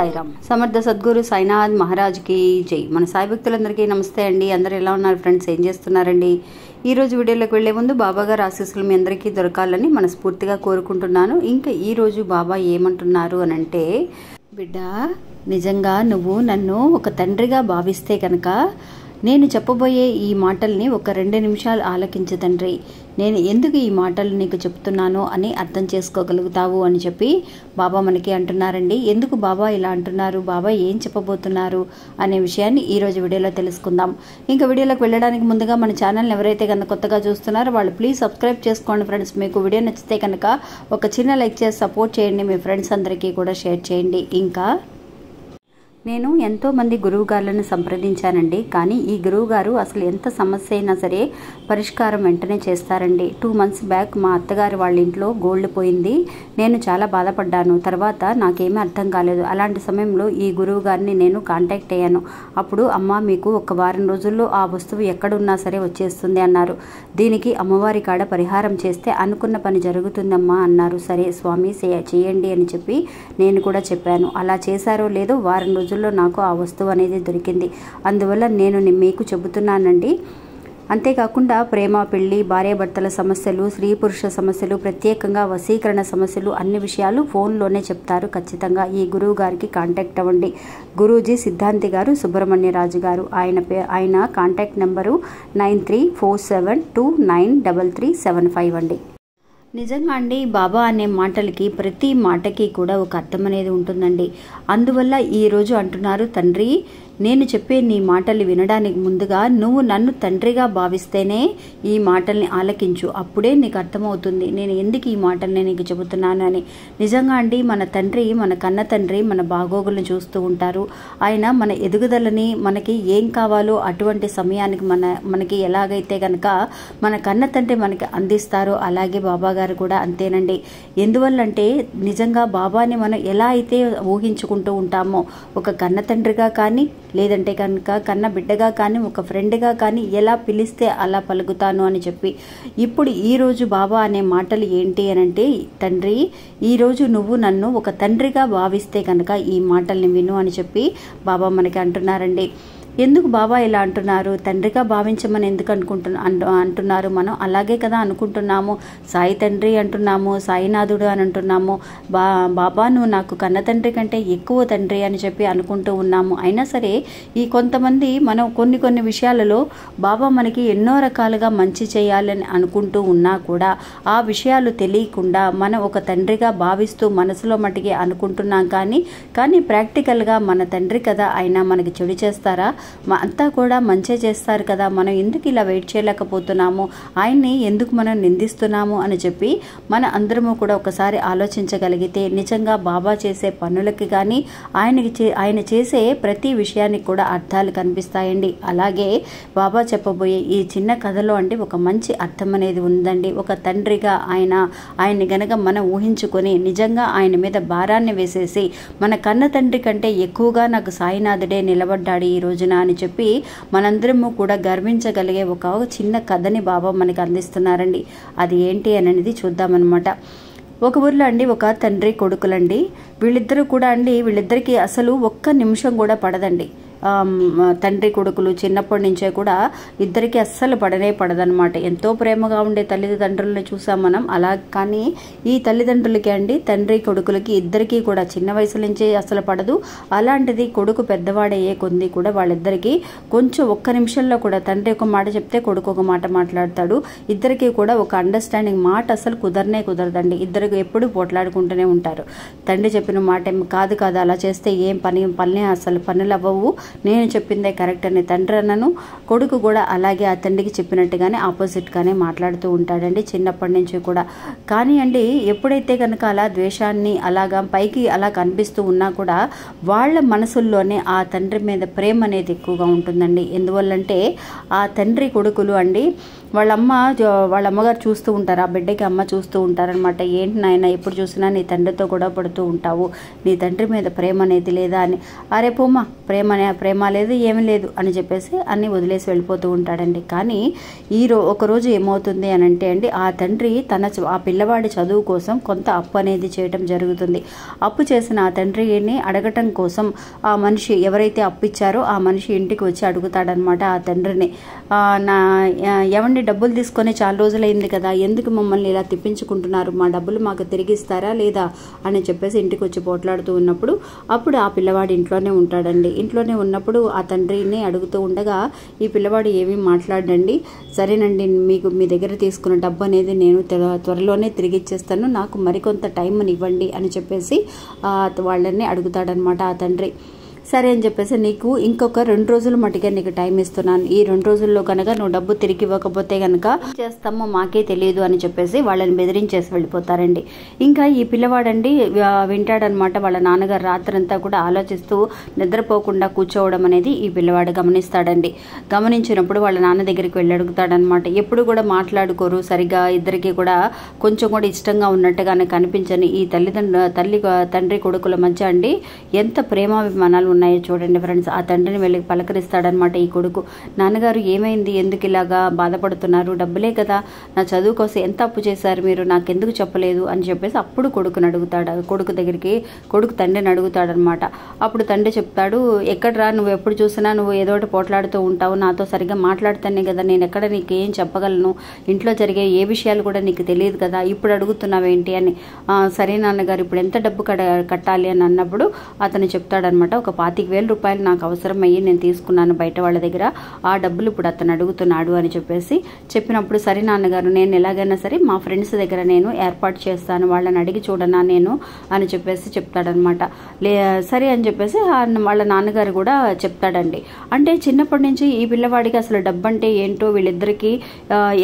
సాయిరామ్. సమర్థ సద్గురు సాయినాథ్ మహారాజ్కి జై. మన సాయి భక్తులందరికీ నమస్తే అండి. అందరూ ఎలా ఉన్నారు ఫ్రెండ్స్? ఏం చేస్తున్నారండి? ఈరోజు వీడియోలోకి వెళ్లే ముందు బాబాగారు ఆశీస్సులు మీ అందరికీ దొరకాలని మనస్ఫూర్తిగా కోరుకుంటున్నాను. ఇంకా ఈరోజు బాబా ఏమంటున్నారు అని అంటే, బిడ్డ, నిజంగా నువ్వు నన్ను ఒక తండ్రిగా భావిస్తే కనుక నేను చెప్పబోయే ఈ మాటల్ని ఒక 2 నిమిషాలు ఆలకించు తండ్రి. నేను ఎందుకు ఈ మాటలు నీకు చెప్తున్నాను అని అర్థం చేసుకోగలుగుతావు అని చెప్పి బాబా మనకి అంటున్నారండి. ఎందుకు బాబా ఇలా అంటున్నారు, బాబా ఏం చెప్పబోతున్నారు అనే విషయాన్ని ఈరోజు వీడియోలో తెలుసుకుందాం. ఇంకా వీడియోలోకి వెళ్ళడానికి ముందుగా మన ఛానల్ని ఎవరైతే కనుక కొత్తగా చూస్తున్నారో వాళ్ళు ప్లీజ్ సబ్స్క్రైబ్ చేసుకోండి ఫ్రెండ్స్. మీకు వీడియో నచ్చితే కనుక ఒక చిన్న లైక్ చేసి సపోర్ట్ చేయండి. మీ ఫ్రెండ్స్ అందరికీ కూడా షేర్ చేయండి. ఇంకా నేను ఎంతోమంది గురువుగారులను సంప్రదించానండి, కానీ ఈ గురువుగారు అసలు ఎంత సమస్య అయినా సరే పరిష్కారం వెంటనే చేస్తారండి. 2 months బ్యాక్ మా అత్తగారు వాళ్ళ ఇంట్లో గోల్డ్ పోయింది. నేను చాలా బాధపడ్డాను. తర్వాత నాకేమీ అర్థం కాలేదు. అలాంటి సమయంలో ఈ గురువుగారిని నేను కాంటాక్ట్ అయ్యాను. అప్పుడు అమ్మ, మీకు ఒక వారం రోజుల్లో ఆ వస్తువు ఎక్కడున్నా సరే వచ్చేస్తుంది అన్నారు. దీనికి అమ్మవారి కాడ పరిహారం చేస్తే అనుకున్న పని జరుగుతుందమ్మా అన్నారు. సరే స్వామి చేయండి అని చెప్పి నేను కూడా చెప్పాను. అలా చేశారో లేదో వారం రోజుల్లో నాకు ఆ వస్తువు అనేది దొరికింది. అందువల్ల నేను మీకు చెబుతున్నానండి. అంతేకాకుండా ప్రేమ, పెళ్లి, భార్యాభర్తల సమస్యలు, స్త్రీ పురుష సమస్యలు, ప్రత్యేకంగా వశీకరణ సమస్యలు, అన్ని విషయాలు ఫోన్లోనే చెప్తారు. ఖచ్చితంగా ఈ గురువు గారికి కాంటాక్ట్ అవ్వండి. గురూజీ సిద్ధాంతి గారు, సుబ్రహ్మణ్యరాజు గారు. ఆయన కాంటాక్ట్ నెంబరు 9347293375 అండి. నిజంగా అండి, బాబా అనే మాటలకి ప్రతి మాటకి కూడా ఒక అర్థం అనేది ఉంటుందండి. అందువల్ల ఈరోజు అంటున్నారు, తండ్రి, నేను చెప్పే నీ మాటలు వినడానికి ముందుగా నువ్వు నన్ను తండ్రిగా భావిస్తేనే ఈ మాటల్ని ఆలకించు. అప్పుడే నీకు అర్థమవుతుంది నేను ఎందుకు ఈ మాటల్ని నీకు చెబుతున్నాను అని. నిజంగా అండి, మన తండ్రి, మన కన్న తండ్రి మన బాగోగులను చూస్తూ ఉంటారు. ఆయన మన ఎదుగుదలని, మనకి ఏం కావాలో అటువంటి సమయానికి మనకి ఎలాగైతే కనుక మన కన్న తండ్రి మనకి అందిస్తారో అలాగే బాబా గారు కూడా అంతేనండి. ఎందువల్లంటే నిజంగా బాబాని మనం ఎలా అయితే ఊహించుకుంటూ ఉంటామో, ఒక కన్న తండ్రిగా కానీ లేదంటే కనుక కన్న బిడ్డగా కానీ ఒక ఫ్రెండ్గా కానీ ఎలా పిలిస్తే అలా పలుకుతాను అని చెప్పి ఇప్పుడు ఈరోజు బాబా అనే మాటలు ఏంటి అని అంటే, తండ్రి, ఈరోజు నువ్వు నన్ను ఒక తండ్రిగా భావిస్తే కనుక ఈ మాటల్ని విను అని చెప్పి బాబా మనకి అంటున్నారండి. ఎందుకు బాబా ఇలా అంటున్నారు? తండ్రిగా భావించమని ఎందుకు అంటున్నారు? మనం అలాగే కదా అనుకుంటున్నాము. సాయి తండ్రి అంటున్నాము, సాయినాథుడు అని అంటున్నాము. బాబా నువ్వు నాకు కన్న తండ్రి కంటే ఎక్కువ తండ్రి అని చెప్పి అనుకుంటూ ఉన్నాము. అయినా సరే ఈ కొంతమంది మనం కొన్ని విషయాలలో బాబా మనకి ఎన్నో రకాలుగా మంచి చేయాలని అనుకుంటూ ఉన్నా కూడా ఆ విషయాలు తెలియకుండా మనం ఒక తండ్రిగా భావిస్తూ మనసులో మటుకి అనుకుంటున్నాం. కానీ ప్రాక్టికల్గా మన తండ్రి కదా, అయినా మనకి చెడు చేస్తారా? అంతా కూడా మంచి చేస్తారు కదా, మనం ఎందుకు ఇలా వెయిట్ చేయలేకపోతున్నాము, ఆయన్ని ఎందుకు మనం నిందిస్తున్నాము అని చెప్పి మన అందరము కూడా ఒకసారి ఆలోచించగలిగితే నిజంగా బాబా చేసే పనులకి కానీ ఆయన చేసే ప్రతి విషయానికి కూడా అర్థాలు కనిపిస్తాయండి. అలాగే బాబా చెప్పబోయే ఈ చిన్న కథలో అంటే ఒక మంచి అర్థం అనేది ఉందండి. ఒక తండ్రిగా ఆయన్ని గనక మనం ఊహించుకొని నిజంగా ఆయన మీద భారాన్ని వేసేసి మన కన్న తండ్రి కంటే ఎక్కువగా నాకు సాయినాథుడే నిలబడ్డాడు ఈ రోజున అని చెప్పి మనందరము కూడా గర్వించగలిగే ఒక చిన్న కథని బాబా మనకి అందిస్తున్నారండి. అది ఏంటి అనేది చూద్దామన్నమాట. ఒక ఊర్లో అండి ఒక తండ్రి కొడుకులండి. వీళ్ళిద్దరూ కూడా అండి, వీళ్ళిద్దరికి అసలు ఒక్క నిమిషం కూడా పడదండి. తండ్రి కొడుకులు చిన్నప్పటి నుంచే కూడా ఇద్దరికి అస్సలు పడదనమాట. ఎంతో ప్రేమగా ఉండే తల్లిదండ్రులను చూసాం మనం. అలా కానీ ఈ తల్లిదండ్రులకి అండి, తండ్రి కొడుకులకి ఇద్దరికీ కూడా చిన్న వయసు నుంచే అసలు పడదు. అలాంటిది కొడుకు పెద్దవాడయ్యే కొద్ది కూడా వాళ్ళిద్దరికీ కొంచెం ఒక్క నిమిషంలో కూడా తండ్రి ఒక మాట చెప్తే కొడుకు ఒక మాట మాట్లాడతాడు. ఇద్దరికి కూడా ఒక అండర్స్టాండింగ్ మాట అసలు కుదరదండి. ఇద్దరు ఎప్పుడు పోట్లాడుకుంటూనే ఉంటారు. తండ్రి చెప్పిన మాట కాదు అలా చేస్తే ఏం అసలు పనులు అవ్వవు, నేను చెప్పిందే కరెక్ట్ అని తండ్రి అన్నను, కొడుకు కూడా అలాగే ఆ తండ్రికి చెప్పినట్టుగానే ఆపోజిట్గానే మాట్లాడుతూ ఉంటాడండి చిన్నప్పటి నుంచి కూడా. కానీ అండి, ఎప్పుడైతే కనుక అలా ద్వేషాన్ని అలాగా పైకి అలా కనిపిస్తూ ఉన్నా కూడా వాళ్ళ మనసుల్లోనే ఆ తండ్రి మీద ప్రేమ అనేది ఎక్కువగా ఉంటుందండి. ఎందువల్లంటే ఆ తండ్రి కొడుకులు అండి వాళ్ళ అమ్మగారు చూస్తూ ఉంటారు, ఆ బిడ్డకి అమ్మ చూస్తూ ఉంటారనమాట. ఏంటి నాయన ఎప్పుడు చూసినా నీ తండ్రితో గొడవ పడుతూ ఉంటావు, నీ తండ్రి మీద ప్రేమ అనేది లేదా అని. అరే పోమ్మా, ప్రేమ లేదు ఏమీ లేదు అని చెప్పేసి అన్నీ వదిలేసి వెళ్ళిపోతూ ఉంటాడండి. కానీ ఒకరోజు ఏమవుతుంది అని అంటే అండి, ఆ తండ్రి ఆ పిల్లవాడి చదువు కోసం కొంత అప్పు అనేది చేయటం జరుగుతుంది. అప్పు చేసిన ఆ తండ్రిని అడగటం కోసం ఆ మనిషి ఎవరైతే అప్పు ఇచ్చారో ఆ మనిషి ఇంటికి వచ్చి అడుగుతాడనమాట ఆ తండ్రిని. ఏమండి డబ్బులు తీసుకొని చాలా రోజులైంది కదా, ఎందుకు మమ్మల్ని ఇలా తిప్పించుకుంటున్నారు, మా డబ్బులు మాకు తిరిగిస్తారా లేదా అని చెప్పేసి ఇంటికి వచ్చి పోట్లాడుతూ ఉన్నప్పుడు అప్పుడు ఆ పిల్లవాడు ఇంట్లోనే ఉంటాడండి. ఇంట్లోనే ఉన్నప్పుడు ఆ తండ్రిని అడుగుతూ ఉండగా ఈ పిల్లవాడు ఏమీ మాట్లాడండి. సరేనండి, మీ దగ్గర తీసుకున్న డబ్బు అనేది నేను త్వరలోనే తిరిగి ఇచ్చేస్తాను, నాకు మరికొంత టైంని ఇవ్వండి అని చెప్పేసి వాళ్ళని అడుగుతాడనమాట ఆ తండ్రి. సరే అని చెప్పేసి నీకు ఇంకొక 2 రోజులు మటుకే నీకు టైం ఇస్తున్నాను, ఈ 2 రోజుల్లో కనుక నువ్వు డబ్బు తిరిగి ఇవ్వకపోతే కనుక చేస్తామో మాకే తెలియదు అని చెప్పేసి వాళ్ళని బెదిరించేసి వెళ్ళిపోతారండి. ఇంకా ఈ పిల్లవాడండి వింటాడనమాట. వాళ్ళ నాన్నగారు రాత్రంతా కూడా ఆలోచిస్తూ నిద్రపోకుండా కూర్చోవడం అనేది ఈ పిల్లవాడు గమనిస్తాడండి. గమనించినప్పుడు వాళ్ళ నాన్న దగ్గరికి వెళ్ళి అడుగుతాడనమాట. ఎప్పుడు కూడా మాట్లాడుకోరు సరిగా, ఇద్దరికి కూడా కొంచెం కూడా ఇష్టంగా ఉన్నట్టుగానే కనిపించని ఈ తండ్రి కొడుకుల మధ్య అండి ఎంత ప్రేమాభిమానాలు ఉన్నాయో చూడండి ఫ్రెండ్స్. ఆ తండ్రిని వెళ్ళి పలకరిస్తాడనమాట ఈ కొడుకు. నాన్నగారు ఏమైంది, ఎందుకు ఇలాగా బాధపడుతున్నారు, డబ్బులే కదా, నా చదువు కోసం ఎంత అప్పు చేశారు మీరు, నాకెందుకు చెప్పలేదు అని చెప్పేసి అప్పుడు కొడుకుని అడుగుతాడు. కొడుకు తండ్రిని అడుగుతాడనమాట. అప్పుడు తండ్రి చెప్తాడు, ఎక్కడరా నువ్వు ఎప్పుడు చూసినా నువ్వు ఏదో ఒకటి పోట్లాడుతూ ఉంటావు, నాతో సరిగ్గా మాట్లాడుతానే కదా, నేను ఎక్కడ నీకు ఏం చెప్పగలను, ఇంట్లో జరిగే ఏ విషయాలు కూడా నీకు తెలియదు కదా, ఇప్పుడు అడుగుతున్నావేంటి అని. సరే నాన్నగారు ఇప్పుడు ఎంత డబ్బు కట్టాలి అని అన్నప్పుడు అతను చెప్తాడనమాట, ఒక 25,000 రూపాయలు నాకు అవసరమయ్యి నేను తీసుకున్నాను బయట వాళ్ళ దగ్గర, ఆ డబ్బులు ఇప్పుడు అతను అడుగుతున్నాడు అని చెప్పేసి చెప్పినప్పుడు సరే నాన్నగారు నేను ఎలాగైనా సరే మా ఫ్రెండ్స్ దగ్గర నేను ఏర్పాటు చేస్తాను, వాళ్ళని అడిగి చూడనా నేను అని చెప్పేసి చెప్తాడనమాట. సరే అని చెప్పేసి వాళ్ళ నాన్నగారు కూడా చెప్తాడండి. అంటే చిన్నప్పటి నుంచి ఈ పిల్లవాడికి అసలు డబ్బు అంటే ఏంటో వీళ్ళిద్దరికీ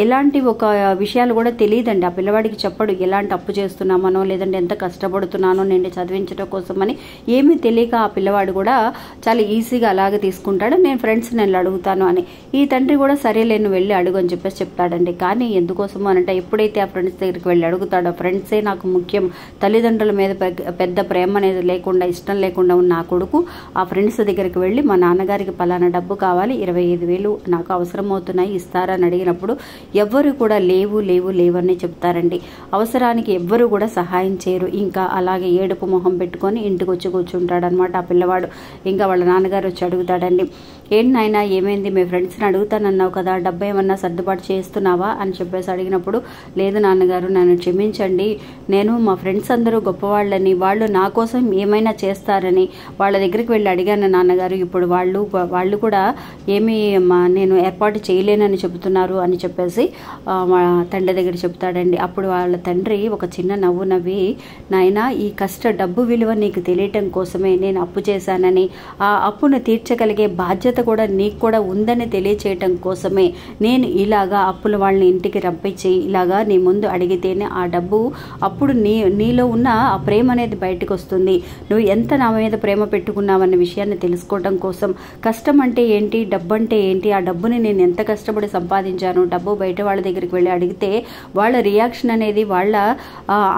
ఎలాంటి ఒక విషయాలు కూడా తెలియదండి. ఆ పిల్లవాడికి చెప్పడు ఎలాంటి అప్పు చేస్తున్నామనో లేదంటే ఎంత కష్టపడుతున్నానో నేను చదివించడం కోసమని ఏమీ తెలియక ఆ పిల్లవాడు కూడా చాలా ఈజీగా అలాగే తీసుకుంటాడు. నేను ఫ్రెండ్స్ నేను అడుగుతాను అని. ఈ తండ్రి కూడా సరేలే నువ్వు వెళ్ళి అడుగు అని చెప్పేసి చెప్తాడండి. కానీ ఎందుకోసమో అనంటే ఎప్పుడైతే ఆ ఫ్రెండ్స్ దగ్గరికి వెళ్ళి అడుగుతాడో, ఫ్రెండ్సే నాకు ముఖ్యం, తల్లిదండ్రుల మీద పెద్ద ప్రేమ అనేది లేకుండా ఇష్టం లేకుండా ఉన్న ఆ కొడుకు ఆ ఫ్రెండ్స్ దగ్గరికి వెళ్ళి మా నాన్నగారికి పలానా డబ్బు కావాలి, 25,000 నాకు అవసరం అవుతున్నాయి ఇస్తారని అడిగినప్పుడు ఎవ్వరు కూడా లేవని చెప్తారండి. అవసరానికి ఎవ్వరు కూడా సహాయం చేయరు. ఇంకా అలాగే ఏడుపు మొహం పెట్టుకొని ఇంటికి వచ్చి కూర్చుంటాడనమాట ఆ పిల్లవాడు. ఇంకా వాళ్ళ నాన్నగారు వచ్చి అడుగుతాడండి, ఏంటి నాయనా ఏమైంది, మీ ఫ్రెండ్స్ని అడుగుతానన్నావు కదా, డబ్బు ఏమన్నా సర్దుబాటు చేస్తున్నావా అని చెప్పేసి అడిగినప్పుడు లేదు నాన్నగారు నన్ను క్షమించండి, నేను మా ఫ్రెండ్స్ అందరూ గొప్పవాళ్ళని, వాళ్ళు నా కోసం ఏమైనా చేస్తారని వాళ్ళ దగ్గరికి వెళ్ళి అడిగాను నాన్నగారు, ఇప్పుడు వాళ్ళు కూడా ఏమీ నేను ఏర్పాటు చేయలేనని చెబుతున్నారు అని చెప్పేసి మా తండ్రి దగ్గర చెప్తాడండి. అప్పుడు వాళ్ళ తండ్రి ఒక చిన్న నవ్వు నవ్వి, నాయనా ఈ డబ్బు విలువ నీకు తెలియటం కోసమే నేను అప్పు చేశానని, ఆ అప్పును తీర్చగలిగే బాధ్యత కూడా నీకు కూడా ఉందని తెలియచేయటం కోసమే నేను ఇలాగా అప్పుల వాళ్ళని ఇంటికి రప్పించి ఇలాగా నీ ముందు అడిగితేనే ఆ డబ్బు అప్పుడు నీలో ఉన్న ఆ ప్రేమ అనేది బయటకు వస్తుంది, నువ్వు ఎంత నా మీద ప్రేమ పెట్టుకున్నావన్న విషయాన్ని తెలుసుకోవడం కోసం. కష్టం అంటే ఏంటి, డబ్బు అంటే ఏంటి, ఆ డబ్బుని నేను ఎంత కష్టపడి సంపాదించాను, డబ్బు బయట వాళ్ళ దగ్గరికి వెళ్ళి అడిగితే వాళ్ళ రియాక్షన్ అనేది, వాళ్ళ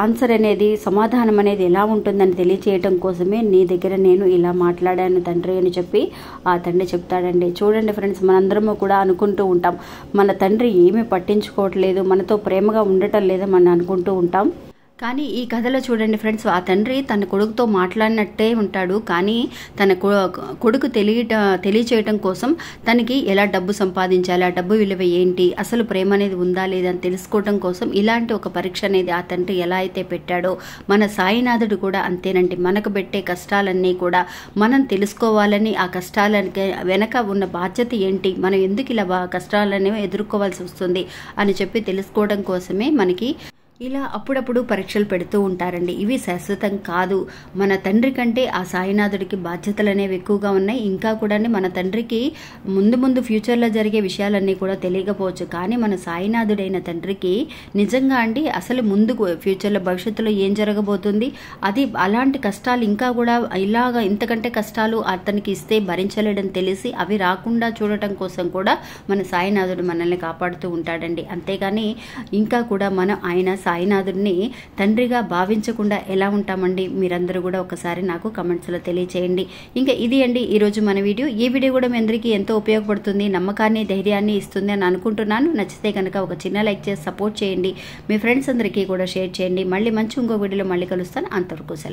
ఆన్సర్ అనేది, సమాధానం అనేది ఎలా ఉంటుందని తెలియచేయటం కోసమే నీ దగ్గర నేను ఇలా మాట్లాడాను తండ్రి అని చెప్పి ఆ తండ్రి చెప్తాడండి. చూడండి ఫ్రెండ్స్, మనందరము కూడా అనుకుంటూ ఉంటాం మన తండ్రి ఏమీ పట్టించుకోవట్లేదు, మనతో ప్రేమగా ఉండటం లేదని మనం అనుకుంటూ ఉంటాం. కానీ ఈ కథలో చూడండి ఫ్రెండ్స్, ఆ తండ్రి తన కొడుకుతో మాట్లాడినట్టే ఉంటాడు. కానీ తన కొడుకు తెలియచేయటం కోసం తనకి ఎలా డబ్బు సంపాదించాలి, ఆ డబ్బు విలువ ఏంటి, అసలు ప్రేమ అనేది ఉందా లేదా అని తెలుసుకోవటం కోసం ఇలాంటి ఒక పరీక్ష అనేది ఆ తండ్రి ఎలా అయితే పెట్టాడో మన సాయినాథుడు కూడా అంతేనండి. మనకు పెట్టే కష్టాలన్నీ కూడా మనం తెలుసుకోవాలని, ఆ కష్టాలకి వెనక ఉన్న బాధ్యత ఏంటి, మనం ఎందుకు ఇలా కష్టాలనేవి ఎదుర్కోవాల్సి వస్తుంది అని చెప్పి తెలుసుకోవడం కోసమే మనకి ఇలా అప్పుడప్పుడు పరీక్షలు పెడుతూ ఉంటారండి. ఇవి శాశ్వతం కాదు. మన తండ్రి కంటే ఆ సాయినాథుడికి బాధ్యతలు అనేవి ఎక్కువగా ఉన్నాయి. ఇంకా కూడా మన తండ్రికి ముందు ఫ్యూచర్లో జరిగే విషయాలన్నీ కూడా తెలియకపోవచ్చు. కానీ మన సాయినాథుడైన తండ్రికి నిజంగా అండి అసలు ముందు ఫ్యూచర్లో భవిష్యత్తులో ఏం జరగబోతుంది, అది అలాంటి కష్టాలు ఇంకా కూడా ఇంతకంటే కష్టాలు అతనికి ఇస్తే భరించలేడని తెలిసి అవి రాకుండా చూడటం కోసం కూడా మన సాయినాథుడు మనల్ని కాపాడుతూ ఉంటాడండి. అంతేగాని ఇంకా కూడా మనం ఆయన సాయినాథుడిని తండ్రిగా భావించకుండా ఎలా ఉంటామండి? మీరందరూ కూడా ఒకసారి నాకు కమెంట్స్లో తెలియచేయండి. ఇంకా ఇది అండి ఈరోజు మన వీడియో. ఈ వీడియో కూడా మీ అందరికీ ఎంతో ఉపయోగపడుతుంది, నమ్మకాన్ని ధైర్యాన్ని ఇస్తుంది అని అనుకుంటున్నాను. నచ్చితే కనుక ఒక చిన్న లైక్ చేసి సపోర్ట్ చేయండి. మీ ఫ్రెండ్స్ అందరికీ కూడా షేర్ చేయండి. మళ్ళీ మంచి ఇంకో వీడియోలో మళ్ళీ కలుస్తాను. అంతవరకు సెలవు.